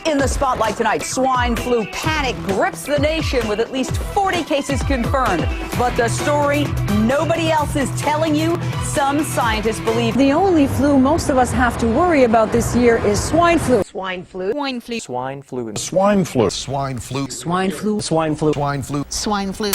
In the spotlight tonight, swine flu panic grips the nation with at least 40 cases confirmed. But the story nobody else is telling you, some scientists believe the only flu most of us have to worry about this year is swine flu. Swine flu. Swine flu. Swine flu. Swine flu. Swine flu. Swine flu. Swine flu. Swine flu. Swine flu.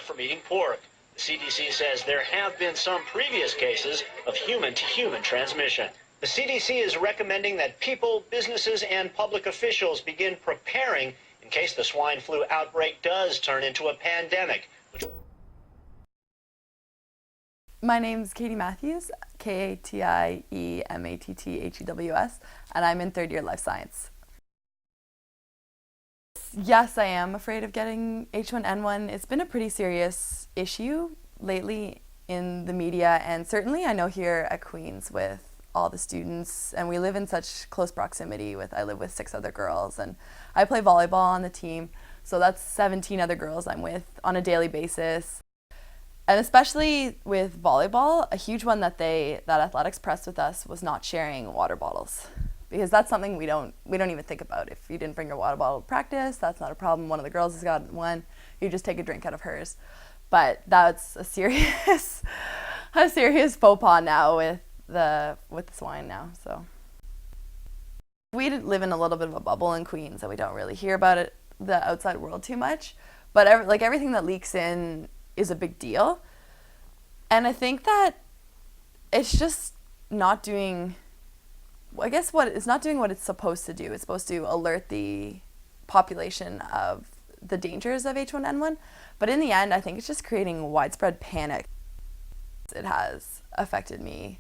From eating pork. The CDC says there have been some previous cases of human-to-human transmission. The CDC is recommending that people, businesses, and public officials begin preparing in case the swine flu outbreak does turn into a pandemic. My name's Katie Matthews, K-A-T-I-E-M-A-T-T-H-E-W-S, and I'm in third year life science. Yes, I am afraid of getting H1N1. It's been a pretty serious issue lately in the media, and certainly I know here at Queen's with all the students, and we live in such close proximity I live with 6 other girls, and I play volleyball on the team, so that's 17 other girls I'm with on a daily basis. And especially with volleyball, a huge one that athletics pressed with us was not sharing water bottles. Because that's something we don't even think about. If you didn't bring your water bottle to practice, that's not a problem. One of the girls has got one, you just take a drink out of hers. But that's a serious faux pas now with the swine now. So we live in a little bit of a bubble in Queens, and we don't really hear about it, the outside world too much. But everything that leaks in is a big deal. And I think that it's just not doing. I guess it's not doing what it's supposed to do. It's supposed to alert the population of the dangers of H1N1, but in the end, I think it's just creating widespread panic. It has affected me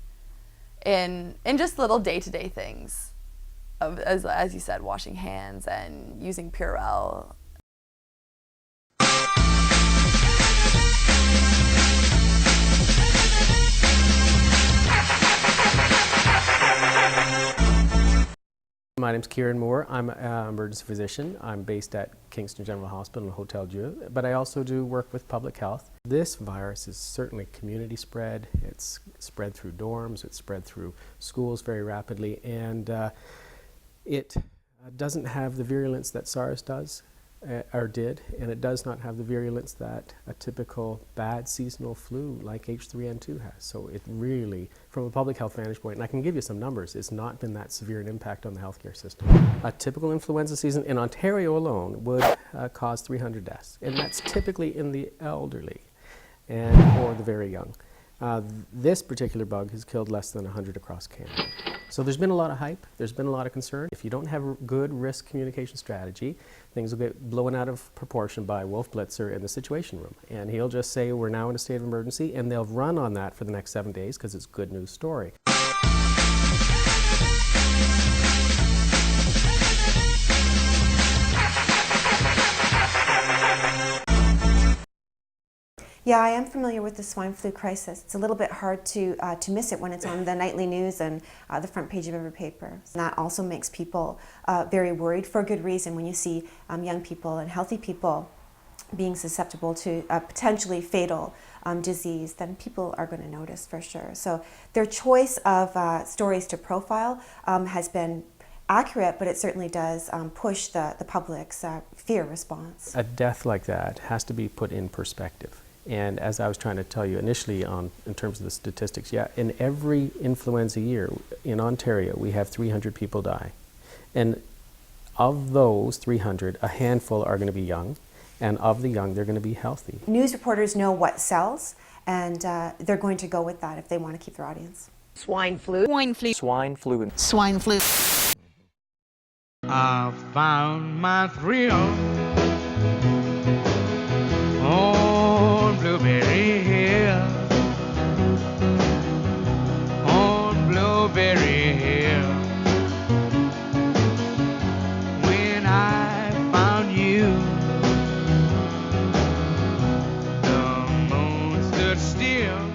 in just little day-to-day things, as you said, washing hands and using Purell. My name's Kieran Moore. I'm an emergency physician. I'm based at Kingston General Hospital and Hotel Dieu, but I also do work with public health. This virus is certainly community spread. It's spread through dorms, it's spread through schools very rapidly, and it doesn't have the virulence that SARS does, or did, and it does not have the virulence that a typical bad seasonal flu like H3N2 has. So it really, from a public health vantage point, and I can give you some numbers, it's not been that severe an impact on the healthcare system. A typical influenza season in Ontario alone would cause 300 deaths, and that's typically in the elderly or the very young. This particular bug has killed less than 100 across Canada. So there's been a lot of hype, there's been a lot of concern. If you don't have a good risk communication strategy, things will get blown out of proportion by Wolf Blitzer in the Situation Room. And he'll just say, we're now in a state of emergency, and they'll run on that for the next 7 days because it's a good news story. Yeah, I am familiar with the swine flu crisis. It's a little bit hard to miss it when it's on the nightly news and the front page of every paper. And that also makes people very worried for good reason when you see young people and healthy people being susceptible to a potentially fatal disease, then people are going to notice for sure. So their choice of stories to profile has been accurate, but it certainly does push the public's fear response. A death like that has to be put in perspective. And as I was trying to tell you initially in terms of the statistics, yeah, in every influenza year in Ontario, we have 300 people die. And of those 300, a handful are going to be young, and of the young, they're going to be healthy. News reporters know what sells, and they're going to go with that if they want to keep their audience. Swine flu. Swine flu. Swine flu. Swine flu. I found my thrill on Blueberry Hill, on Blueberry still